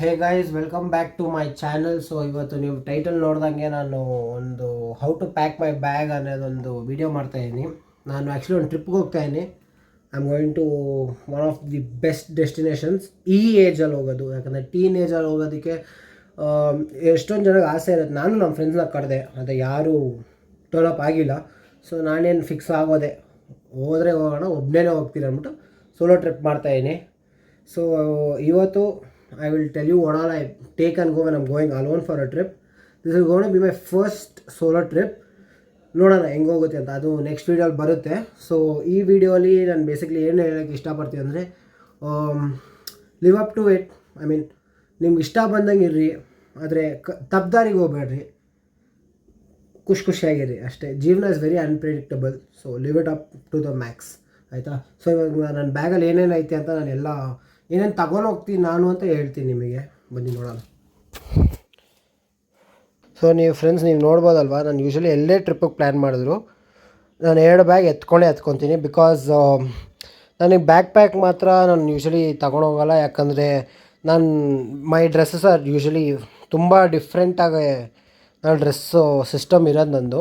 Hey guys, welcome back to my channel. So ಇವತ್ತು ನೀವು title ನೋಡ್ದಂಗೆ ನಾನು ಒಂದು how to pack my bag ಅನ್ನೋದೊಂದು ವಿಡಿಯೋ ಮಾಡ್ತಾಯಿದ್ದೀನಿ. ನಾನು ಆ್ಯಕ್ಚುಲಿ ಒಂದು ಟ್ರಿಪ್ಗೆ ಹೋಗ್ತಾಯಿದ್ದೀನಿ. I am going to one of the best destinations. ಈ ಏಜಲ್ಲಿ ಹೋಗೋದು, ಯಾಕಂದರೆ ಟೀನ್ ಏಜಲ್ಲಿ ಹೋಗೋದಕ್ಕೆ ಎಷ್ಟೊಂದು ಜನಕ್ಕೆ ಆಸೆ ಇರುತ್ತೆ. ನಾನು ನಮ್ಮ ಫ್ರೆಂಡ್ಸ್ನ ಕರೆದೆ, ಆದರೆ ಯಾರೂ ಟರ್ನ್ ಆಗಿಲ್ಲ. ಸೊ ನಾನೇನು ಫಿಕ್ಸ್ ಆಗೋದೆ, ಹೋದರೆ ಹೋಗೋಣ, ಒಬ್ಬನೇ ಹೋಗ್ತೀನಿ ಅಂದ್ಬಿಟ್ಟು ಸೋಲೋ ಟ್ರಿಪ್ ಮಾಡ್ತಾಯಿದ್ದೀನಿ. ಸೊ ಇವತ್ತು I will tell you what all I take and go when I'm going alone for a trip. This is going to be my first solo trip. ನೋಡೋಣ ಹೆಂಗೆ ಹೋಗುತ್ತೆ ಅಂತ, ಅದು ನೆಕ್ಸ್ಟ್ ವೀಡಿಯೋಲಿ ಬರುತ್ತೆ. ಸೊ ಈ ವಿಡಿಯೋಲಿ ನಾನು ಬೇಸಿಕ್ಲಿ ಏನು ಹೇಳೋಕ್ಕೆ ಇಷ್ಟಪಡ್ತೀನಿ ಅಂದರೆ, live up to it. I mean, ನಿಮ್ಗೆ ಇಷ್ಟ ಬಂದಂಗೆ ಇರ್ರಿ, ಆದರೆ ತಪ್ಪದಾರಿಗೆ ಹೋಗ್ಬೇಡ್ರಿ, ಖುಷಿಯಾಗಿರಿ ಅಷ್ಟೇ. ಜೀವನ is very unpredictable. So live it up to the max, ಆಯಿತಾ? ಸೊ ಇವಾಗ ನನ್ನ ಬ್ಯಾಗಲ್ಲಿ ಏನೇನು ಐತೆ ಅಂತ ನಾನು ಎಲ್ಲ ಏನೇನು ತಗೊಂಡು ಹೋಗ್ತೀನಿ ನಾನು ಅಂತ ಹೇಳ್ತೀನಿ ನಿಮಗೆ. ಬನ್ನಿ ನೋಡೋಣ. ಸೊ ನೀವು ಫ್ರೆಂಡ್ಸ್, ನೀವು ನೋಡ್ಬೋದಲ್ವಾ, ನಾನು ಯೂಶ್ವಲಿ ಎಲ್ಲೇ ಟ್ರಿಪ್ಪಿಗೆ ಪ್ಲ್ಯಾನ್ ಮಾಡಿದ್ರು ನಾನು 2 ಬ್ಯಾಗ್ ಎತ್ಕೊತೀನಿ. ಬಿಕಾಸ್ ನನಗೆ ಬ್ಯಾಕ್ ಪ್ಯಾಕ್ ಮಾತ್ರ ನಾನು ಯೂಶ್ವಲಿ ತಗೊಂಡೋಗಲ್ಲ. ಯಾಕಂದರೆ ಮೈ ಡ್ರೆಸ್ಸಸ್ ಆರ್ ಯೂಶ್ವಲಿ ತುಂಬ ಡಿಫ್ರೆಂಟಾಗಿ ನಾನು ಡ್ರೆಸ್ಸು ಸಿಸ್ಟಮ್ ಇರೋದು ನಂದು.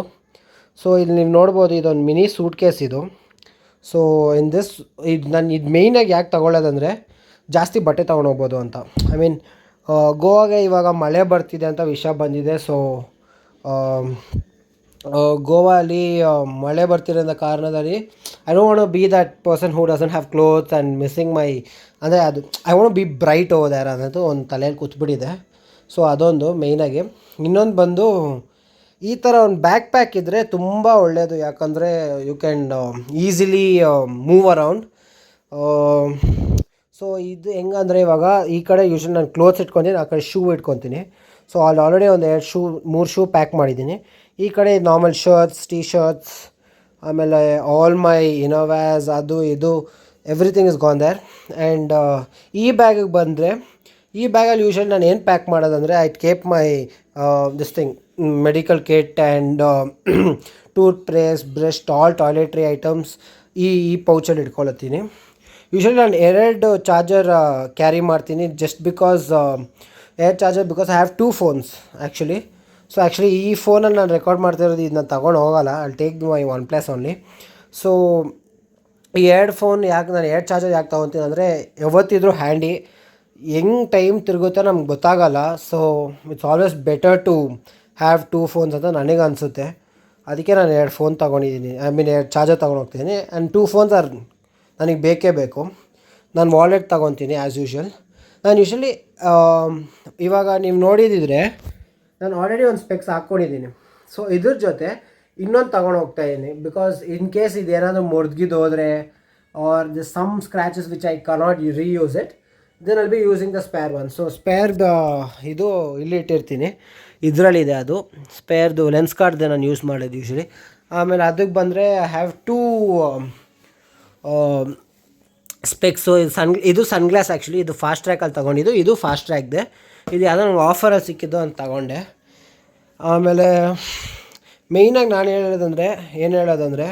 ಸೊ ಇಲ್ಲಿ ನೀವು ನೋಡ್ಬೋದು, ಇದೊಂದು ಮಿನಿ ಸೂಟ್ ಕೇಸ್ ಇದು. ಸೊ ಇದು ಮೇಯ್ನಾಗಿ ಯಾಕೆ ತಗೊಳ್ಳೋದಂದರೆ, ಜಾಸ್ತಿ ಬಟ್ಟೆ ತೊಗೊಂಡೋಗ್ಬೋದು ಅಂತ. ಐ ಮೀನ್, ಗೋವಾಗೆ ಇವಾಗ ಮಳೆ ಬರ್ತಿದೆ ಅಂತ ವಿಷಯ ಬಂದಿದೆ. ಸೊ ಗೋವಾಲಿ ಮಳೆ ಬರ್ತಿರೋ ಕಾರಣದಲ್ಲಿ I don't want to be that person who doesn't have clothes and missing my, ಅಂದರೆ ಅದು I want be bright over there ಅನ್ನೋದು ಒಂದು ತಲೆಯಲ್ಲಿ ಕೂತ್ಬಿಟ್ಟಿದೆ. ಸೊ ಅದೊಂದು ಮೇಯ್ನಾಗಿ. ಇನ್ನೊಂದು ಬಂದು, ಈ ಥರ ಒಂದು ಬ್ಯಾಕ್ ಪ್ಯಾಕ್ ಇದ್ದರೆ ತುಂಬ ಒಳ್ಳೆಯದು. ಯಾಕಂದರೆ you can easily move around. So ಇದು ಹೆಂಗಂದರೆ, ಇವಾಗ ಈ ಕಡೆ ಯೂಶ್ವಲಿ ನಾನು ಕ್ಲೋತ್ಸ್ ಇಟ್ಕೊತೀನಿ, ಆ ಕಡೆ ಶೂ ಇಟ್ಕೊತೀನಿ. ಸೊ ಅಲ್ಲಿ ಆಲ್ರೆಡಿ ಒಂದು 3 ಶೂ ಪ್ಯಾಕ್ ಮಾಡಿದ್ದೀನಿ. ಈ ಕಡೆ ನಾರ್ಮಲ್ ಶರ್ಟ್ಸ್, ಟೀ ಶರ್ಟ್ಸ್, ಆಮೇಲೆ ಆಲ್ ಮೈ ಇನೋವ್ಯಾಸ್, ಅದು ಇದು everything is gone there. And ಈ ಬ್ಯಾಗಿಗೆ ಬಂದರೆ, ಈ ಬ್ಯಾಗಲ್ಲಿ ಯೂಶ್ವಲಿ ನಾನು ಏನು ಪ್ಯಾಕ್ ಮಾಡೋದಂದರೆ, I keep my this thing medical kit and toothpaste, brush, all toiletry items ಈ ಪೌಚಲ್ಲಿ ಇಟ್ಕೊಳತ್ತೀನಿ. ಯೂಶ್ವಲಿ ನಾನು 2 ಚಾರ್ಜರ್ ಕ್ಯಾರಿ ಮಾಡ್ತೀನಿ, just because 2 charger, because I have 2 phones actually. So actually ಈ ಫೋನಲ್ಲಿ ನಾನು ರೆಕಾರ್ಡ್ ಮಾಡ್ತಿರೋದು ಇದನ್ನ ತೊಗೊಂಡು ಹೋಗೋಲ್ಲ, ಅಲ್ಲಿ take my OnePlus only. So ಈ 2 ಫೋನ್ ಯಾಕೆ ನಾನು 2 ಚಾರ್ಜರ್ ಯಾಕೆ ತೊಗೊತೀನಿ ಅಂದರೆ, ಯಾವತ್ತಿದ್ರೂ ಹ್ಯಾಂಡಿ, ಹೆಂಗೆ ಟೈಮ್ ತಿರುಗುತ್ತೋ ನಮ್ಗೆ ಗೊತ್ತಾಗಲ್ಲ. So it's always better to have 2 phones ಅಂತ ನನಗೆ ಅನಿಸುತ್ತೆ. ಅದಕ್ಕೆ ನಾನು 2 ಫೋನ್ ತೊಗೊಂಡಿದ್ದೀನಿ, ಐ ಮೀನ್ 2 ಚಾರ್ಜರ್ ತೊಗೊಂಡು ಹೋಗ್ತೀನಿ. ಆ್ಯಂಡ್ 2 ಫೋನ್ಸ್ ಆರ್ ನನಗೆ ಬೇಕೇ ಬೇಕು. ನಾನು ವಾಲೆಟ್ ತೊಗೊತೀನಿ ಆ್ಯಸ್ ಯೂಶ್ವಲ್. ನಾನು ಯೂಶ್ವಲಿ ಇವಾಗ ನೀವು ನೋಡಿದಿದ್ರೆ ನಾನು ಆಲ್ರೆಡಿ ಒಂದು ಸ್ಪೆಕ್ಸ್ ಹಾಕ್ಕೊಂಡಿದ್ದೀನಿ. ಸೊ ಇದ್ರ ಜೊತೆ ಇನ್ನೊಂದು ತೊಗೊಂಡು ಹೋಗ್ತಾಯಿದ್ದೀನಿ, ಬಿಕಾಸ್ ಇನ್ ಕೇಸ್ ಇದೇನಾದರೂ ಮುರಿದ್ಗಿದ್ದು ಹೋದರೆ or the some scratches which I cannot reuse it, then I'll be using the spare one. So ಇದು ಇಲ್ಲಿ ಇಟ್ಟಿರ್ತೀನಿ, ಇದರಲ್ಲಿದೆ ಅದು ಸ್ಪೇರ್ದು ಲೆನ್ಸ್ ಕಾರ್ಡ್ದೆ ನಾನು ಯೂಸ್ ಮಾಡೋದು ಯೂಶ್ವಲಿ. ಆಮೇಲೆ ಅದಕ್ಕೆ ಬಂದರೆ ಐ ಹ್ಯಾವ್ 2 ಸ್ಪೆಕ್ಸು. ಇದು ಸನ್ಗ್ಲಾಸ್ ಆ್ಯಕ್ಚುಲಿ, ಇದು ಫಾಸ್ಟ್ ಟ್ರ್ಯಾಕಲ್ಲಿ ತೊಗೊಂಡಿದ್ದು, ಇದು ಫಾಸ್ಟ್ ಟ್ರ್ಯಾಕ್ದೆ. ಇದು ಯಾವುದೋ ನಂಗೆ ಆಫರಲ್ಲಿ ಸಿಕ್ಕಿದ್ದು ಅಂತ ತಗೊಂಡೆ. ಆಮೇಲೆ ಮೇಯ್ನಾಗಿ ನಾನು ಹೇಳೋದಂದರೆ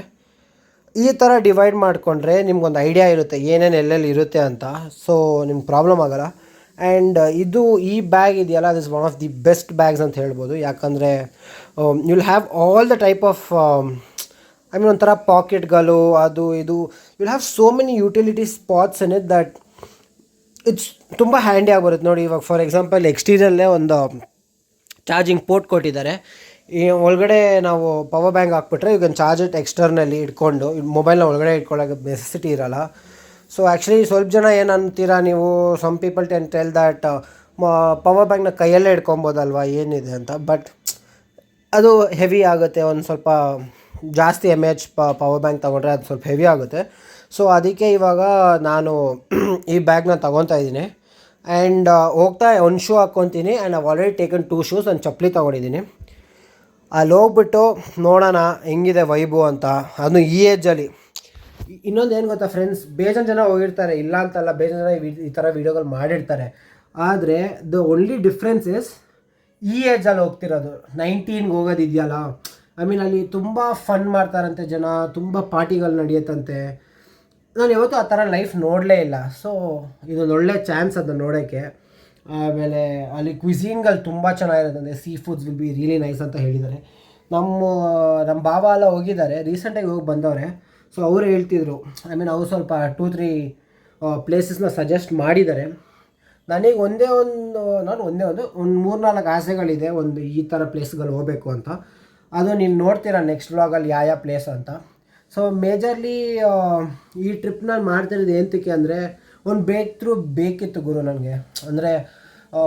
ಈ ಥರ ಡಿವೈಡ್ ಮಾಡಿಕೊಂಡ್ರೆ ನಿಮ್ಗೊಂದು ಐಡಿಯಾ ಇರುತ್ತೆ ಏನೇನು ಎಲ್ಲೆಲ್ಲಿ ಇರುತ್ತೆ ಅಂತ. ಸೊ ನಿಮ್ಗೆ ಪ್ರಾಬ್ಲಮ್ ಆಗೋಲ್ಲ. ಆ್ಯಂಡ್ ಈ ಬ್ಯಾಗ್ ಇದೆಯಲ್ಲ, this one of the best bags ಅಂತ ಹೇಳ್ಬೋದು. ಯಾಕಂದರೆ you will have all the type of, I mean ಒಂಥರ ಪಾಕೆಟ್ಗಳು, ಅದು ಇದು, will have so many utility spots in it that it's ತುಂಬ ಹ್ಯಾಂಡಿ ಆಗಿಬರುತ್ತೆ. ನೋಡಿ, ಇವಾಗ ಫಾರ್ ಎಕ್ಸಾಂಪಲ್ ಎಕ್ಸ್ಟೀರಿಯಲ್ಲೇ ಒಂದು ಚಾರ್ಜಿಂಗ್ ಪೋರ್ಟ್ ಕೊಟ್ಟಿದ್ದಾರೆ. ಈ ಒಳಗಡೆ ನಾವು ಪವರ್ ಬ್ಯಾಂಕ್ ಹಾಕ್ಬಿಟ್ರೆ ಯು ಕ್ಯಾನ್ ಚಾರ್ಜ್ ಇಟ್ ಎಕ್ಸ್ಟರ್ನಲ್ಲಿ ಇಟ್ಕೊಂಡು, ಮೊಬೈಲ್ನ ಒಳಗಡೆ ಇಟ್ಕೊಳ್ಳೋಕೆ ನೆಸೆಸಿಟಿ ಇರೋಲ್ಲ. ಸೊ ಆ್ಯಕ್ಚುಲಿ ಸ್ವಲ್ಪ ಜನ ಏನು ಅಂತೀರಾ ನೀವು, some people tell that power ಬ್ಯಾಂಕ್ನ ಕೈಯಲ್ಲೇ ಇಟ್ಕೊಬೋದಲ್ವ ಏನಿದೆ ಅಂತ. ಬಟ್ ಅದು ಹೆವಿ ಆಗುತ್ತೆ, ಒಂದು ಸ್ವಲ್ಪ ಜಾಸ್ತಿ MAH ಪವರ್ ಬ್ಯಾಂಕ್ ತೊಗೊಂಡ್ರೆ ಅದು ಸ್ವಲ್ಪ ಹೆವಿ ಆಗುತ್ತೆ. ಸೊ ಅದಕ್ಕೆ ಇವಾಗ ನಾನು ಈ ಬ್ಯಾಗ್ನ ತೊಗೊತಾ ಇದ್ದೀನಿ. ಆ್ಯಂಡ್ ಹೋಗ್ತಾ ಒಂದು ಶೂ ಹಾಕ್ಕೊತೀನಿ. And I've already taken 2 shoes, ಒಂದು ಚಪ್ಪಲಿ ತೊಗೊಂಡಿದ್ದೀನಿ. ಅಲ್ಲಿ ಹೋಗ್ಬಿಟ್ಟು ನೋಡೋಣ ಹೆಂಗಿದೆ ವೈಬು ಅಂತ. ಅದು ಈ ಏಜಲ್ಲಿ ಇನ್ನೊಂದು ಏನು ಗೊತ್ತಾ ಫ್ರೆಂಡ್ಸ್, ಬೇಜಾನ್ ಜನ ಹೋಗಿರ್ತಾರೆ, ಇಲ್ಲ ಅಂತಲ್ಲ, ಬೇಜಾನ್ ಜನ ಈ ಥರ ವೀಡಿಯೋಗಳು ಮಾಡಿರ್ತಾರೆ. ಆದರೆ ದ ಓನ್ಲಿ ಡಿಫ್ರೆನ್ಸ್ ಇಸ್ ಈ ಏಜಲ್ಲಿ ಹೋಗ್ತಿರೋದು. 19ಗೆ ಹೋಗೋದಿದೆಯಲ್ಲ, ಐ ಮೀನ್ ಅಲ್ಲಿ ತುಂಬ ಫನ್ ಮಾಡ್ತಾರಂತೆ ಜನ, ತುಂಬ ಪಾರ್ಟಿಗಳು ನಡೆಯುತ್ತಂತೆ. ನಾನು ಯಾವತ್ತೂ ಆ ಥರ ಲೈಫ್ ನೋಡಲೇ ಇಲ್ಲ. ಸೊ ಇದೊಂದು ಒಳ್ಳೆ ಚಾನ್ಸ್ ಅದನ್ನು ನೋಡೋಕ್ಕೆ. ಆಮೇಲೆ ಅಲ್ಲಿ ಕ್ವಿಝೀನ್ಗಳು ತುಂಬ ಚೆನ್ನಾಗಿರುತ್ತೆ, ಅಂದರೆ sea foods will be really nice ಅಂತ ಹೇಳಿದ್ದಾರೆ. ನಮ್ಮ ಬಾಬಾ ಎಲ್ಲ ಹೋಗಿದ್ದಾರೆ, ರೀಸೆಂಟಾಗಿ ಹೋಗಿ ಬಂದವ್ರೆ. ಸೊ ಅವರು ಹೇಳ್ತಿದ್ರು, ಐ ಮೀನ್ ಅವ್ರು ಸ್ವಲ್ಪ 2-3 ಪ್ಲೇಸಸ್ನ ಸಜೆಸ್ಟ್ ಮಾಡಿದ್ದಾರೆ. ನನಗೆ ಒಂದು 3-4 ಆಸೆಗಳಿದೆ, ಒಂದು ಈ ಥರ ಪ್ಲೇಸ್ಗಳು ಹೋಗಬೇಕು ಅಂತ. ಅದು ನೀವು ನೋಡ್ತೀರಾ ನೆಕ್ಸ್ಟ್ ವ್ಲಾಗಲ್ಲಿ ಯಾವ ಪ್ಲೇಸ್ ಅಂತ. ಸೊ ಮೇಜರ್ಲಿ ಈ ಟ್ರಿಪ್ ನಾನು ಮಾಡ್ತಿರೋದು ಏನಕ್ಕೆ ಅಂದರೆ ಒಂದು ಬೇಕಿತ್ತು ಗುರು ನನಗೆ. ಅಂದರೆ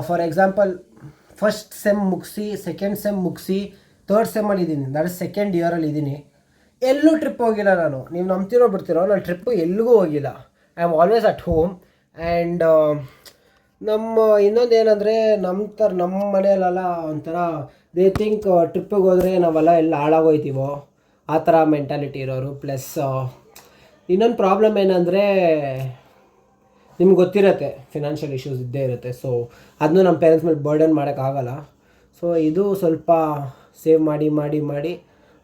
ಫಾರ್ ಎಕ್ಸಾಂಪಲ್ ಫಸ್ಟ್ ಸೆಮ್ ಮುಗಿಸಿ, ಸೆಕೆಂಡ್ ಸೆಮ್ ಮುಗಿಸಿ, ಥರ್ಡ್ ಸೆಮ್ಮಲ್ಲಿ ಇದ್ದೀನಿ, ನಾನು ಸೆಕೆಂಡ್ ಇಯರಲ್ಲಿ ಇದ್ದೀನಿ. ಎಲ್ಲೂ ಟ್ರಿಪ್ ಹೋಗಿಲ್ಲ ನಾನು. ನೀವು ನಂಬ್ತಿರೋ ಬಿಡ್ತಿರೋ, ನಾನು ಟ್ರಿಪ್ಪು ಎಲ್ಲಿಗೂ ಹೋಗಿಲ್ಲ. I am always at home. And ಇನ್ನೊಂದು ಏನಂದರೆ ನಮ್ಮ ಮನೆಯಲ್ಲೆಲ್ಲ ಒಂಥರ ದೇ ಥಿಂಕ್ ಟ್ರಿಪ್ಪಿಗೆ ಹೋದರೆ ನಾವೆಲ್ಲ ಎಲ್ಲ ಹಾಳಾಗೋಯ್ತೀವೋ ಆ ಥರ ಮೆಂಟಾಲಿಟಿ ಇರೋರು. ಪ್ಲಸ್ ಇನ್ನೊಂದು ಪ್ರಾಬ್ಲಮ್ ಏನಂದರೆ ನಿಮ್ಗೆ ಗೊತ್ತಿರುತ್ತೆ, ಫಿನಾನ್ಷಿಯಲ್ ಇಶ್ಯೂಸ್ ಇದ್ದೇ ಇರುತ್ತೆ. ಸೊ ಅದನ್ನು ನಮ್ಮ ಪೇರೆಂಟ್ಸ್ ಮೇಲೆ ಬರ್ಡನ್ ಮಾಡೋಕ್ಕಾಗಲ್ಲ. ಸೊ ಇದು ಸ್ವಲ್ಪ ಸೇವ್ ಮಾಡಿ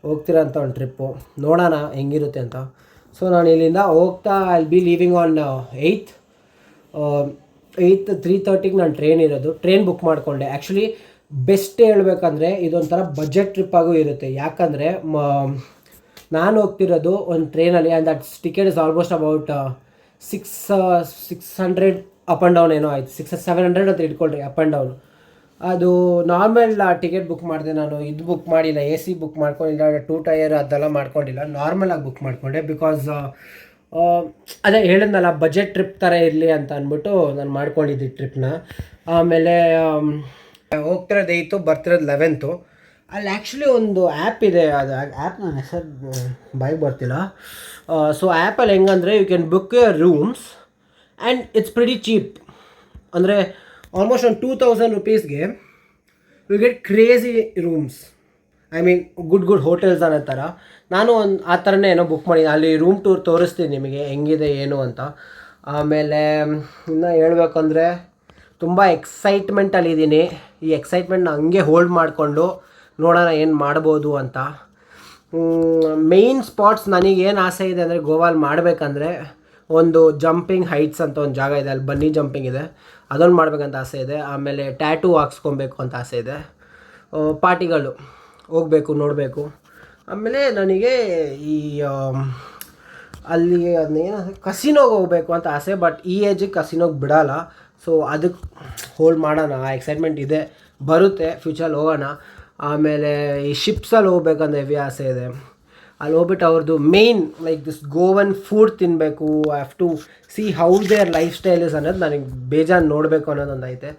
ಹೋಗ್ತಿರೋಂಥ ಒಂದು ಟ್ರಿಪ್ಪು, ನೋಡೋಣ ಹೆಂಗಿರುತ್ತೆ ಅಂತ. ಸೊ ನಾನು ಇಲ್ಲಿಂದ ಹೋಗ್ತಾ I be leaving on 8th 3:30ಗೆ ನಾನು ಟ್ರೈನ್ ಇರೋದು. ಟ್ರೈನ್ ಬುಕ್ ಮಾಡಿಕೊಂಡೆ. ಆ್ಯಕ್ಚುಲಿ ಬೆಸ್ಟ್ ಹೇಳ್ಬೇಕಂದ್ರೆ ಇದೊಂಥರ ಬಜೆಟ್ ಟ್ರಿಪ್ಪಾಗೂ ಇರುತ್ತೆ. ಯಾಕಂದರೆ ನಾನು ಹೋಗ್ತಿರೋದು ಒಂದು ಟ್ರೈನಲ್ಲಿ, and that ticket is almost about 600 up and down ಏನೋ ಆಯಿತು. 600-700 ಅಂತ ಇಟ್ಕೊಳ್ರಿ ಅಪ್ ಆ್ಯಂಡ್ ಡೌನು. ಅದು ನಾರ್ಮಲ್ ಟಿಕೆಟ್ ಬುಕ್ ಮಾಡಿದೆ ನಾನು. ಇದು ಬುಕ್ ಮಾಡಿಲ್ಲ, AC ಬುಕ್ ಮಾಡ್ಕೊಂಡಿಲ್ಲ, 2 ಟೈರ್ ಅದೆಲ್ಲ ಮಾಡ್ಕೊಂಡಿಲ್ಲ, ನಾರ್ಮಲಾಗಿ ಬುಕ್ ಮಾಡಿಕೊಂಡೆ. ಬಿಕಾಸ್ ಅದೇ ಹೇಳಿದ್ನಲ್ಲ, ಬಜೆಟ್ ಟ್ರಿಪ್ ಥರ ಇರಲಿ ಅಂತ ಅಂದ್ಬಿಟ್ಟು ನಾನು ಮಾಡ್ಕೊಂಡಿದ್ದೆ ಟ್ರಿಪ್ನ. ಆಮೇಲೆ ಹೋಗ್ತಿರೋದು 8th, ಬರ್ತಿರೋದು 11th. ಅಲ್ಲಿ ಆ್ಯಕ್ಚುಲಿ ಒಂದು ಆ್ಯಪ್ ಇದೆ, ಅದು ಆ್ಯಪ್ ನನ್ನ ಹೆಸರು ಬಾಯಿಗೆ ಬರ್ತಿಲ್ಲ. ಸೊ ಆ್ಯಪಲ್ಲಿ ಹೆಂಗಂದರೆ you can book your rooms and it's pretty cheap. ಅಂದರೆ ಆಲ್ಮೋಸ್ಟ್ ಒಂದು 2000 rupeesಗೆ you get crazy rooms. I mean good hotels ಅನ್ನೋ ಥರ. ನಾನು ಆ ಥರನೇ ಏನೋ ಬುಕ್ ಮಾಡಿ, ಅಲ್ಲಿ ರೂಮ್ ಟೂರ್ ತೋರಿಸ್ತೀನಿ ನಿಮಗೆ ಹೆಂಗಿದೆ ಏನು ಅಂತ. ಆಮೇಲೆ ಇನ್ನು ಹೇಳ್ಬೇಕಂದ್ರೆ ತುಂಬ ಎಕ್ಸೈಟ್ಮೆಂಟಲ್ಲಿದ್ದೀನಿ. ಈ ಎಕ್ಸೈಟ್ಮೆಂಟ್ನ ಹಂಗೆ ಹೋಲ್ಡ್ ಮಾಡಿಕೊಂಡು ನೋಡೋಣ ಏನು ಮಾಡ್ಬೋದು ಅಂತ. ಮೇಯ್ನ್ ಸ್ಪಾಟ್ಸ್ ನನಗೇನು ಆಸೆ ಇದೆ ಅಂದರೆ ಗೋವಾಲ್ಲಿ ಮಾಡಬೇಕಂದ್ರೆ ಒಂದು ಜಂಪಿಂಗ್ ಹೈಟ್ಸ್ ಅಂತ ಒಂದು ಜಾಗ ಇದೆ, ಅಲ್ಲಿ ಬನ್ನಿ ಜಂಪಿಂಗ್ ಇದೆ, ಅದೊಂದು ಮಾಡಬೇಕಂತ ಆಸೆ ಇದೆ. ಆಮೇಲೆ ಟ್ಯಾಟೂ ಹಾಕ್ಸ್ಕೊಬೇಕು ಅಂತ ಆಸೆ ಇದೆ. ಪಾರ್ಟಿಗಳು ಹೋಗಬೇಕು, ನೋಡಬೇಕು. ಆಮೇಲೆ ನನಗೆ ಈ ಅಲ್ಲಿ ಅದನ್ನೇನು ಕಸಿನೋಗೆ ಹೋಗಬೇಕು ಅಂತ ಆಸೆ. ಬಟ್ ಈ ಏಜಿಗೆ ಕಸಿನೋಗೆ ಬಿಡೋಲ್ಲ. ಸೊ ಅದಕ್ಕೆ ಹೋಲ್ಡ್ ಮಾಡೋಣ, ಆ ಎಕ್ಸೈಟ್ಮೆಂಟ್ ಇದೆ, ಬರುತ್ತೆ, ಫ್ಯೂಚರಲ್ಲಿ ಹೋಗೋಣ. ಆಮೇಲೆ ಈ ಶಿಪ್ಸಲ್ಲಿ ಹೋಗ್ಬೇಕಂದ್ರೆ ಹೆವಿ ಆಸೆ ಇದೆ. ಅಲ್ಲಿ ಹೋಗ್ಬಿಟ್ಟು ಅವ್ರದ್ದು main like this Goan food ತಿನ್ನಬೇಕು. I have to see how their lifestyle is ಅನ್ನೋದು ನನಗೆ ಬೇಜಾನು ನೋಡಬೇಕು ಅನ್ನೋದೊಂದು ಐತೆ.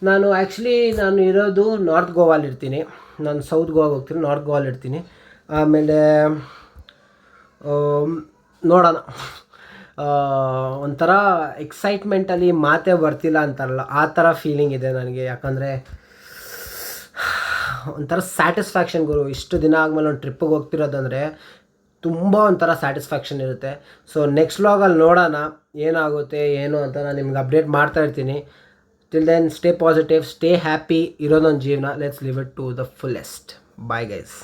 ನಾನು ಇರೋದು ನಾರ್ತ್ ಗೋವಾಲಿ ಇರ್ತೀನಿ. ನಾನು ಸೌತ್ ಗೋವಾಗೆ ಹೋಗ್ತೀನಿ, ನಾರ್ತ್ ಗೋವಾಲಿ ಇರ್ತೀನಿ. ಆಮೇಲೆ ನೋಡೋಣ, ಒಂಥರ ಎಕ್ಸೈಟ್ಮೆಂಟಲ್ಲಿ ಮಾತೇ ಬರ್ತಿಲ್ಲ ಅಂತಾರಲ್ಲ, ಆ ಥರ ಫೀಲಿಂಗ್ ಇದೆ ನನಗೆ. ಯಾಕಂದರೆ ಒಂಥರ ಸ್ಯಾಟಿಸ್ಫ್ಯಾಕ್ಷನ್ ಗುರು. ಇಷ್ಟು ದಿನ ಆದಮೇಲೆ ಒಂದು ಟ್ರಿಪ್ಪಿಗೆ ಹೋಗ್ತಿರೋದಂದರೆ ತುಂಬ ಒಂಥರ ಸ್ಯಾಟಿಸ್ಫ್ಯಾಕ್ಷನ್ ಇರುತ್ತೆ. ಸೊ ನೆಕ್ಸ್ಟ್ ವ್ಲಾಗಲ್ಲಿ ನೋಡೋಣ ಏನಾಗುತ್ತೆ ಏನು ಅಂತ. ನಾನು ನಿಮ್ಗೆ ಅಪ್ಡೇಟ್ ಮಾಡ್ತಾ ಇರ್ತೀನಿ. Till then stay positive, stay happy. ಇರೋದೊಂದು ಜೀವನ, let's live it to the fullest. Bye guys.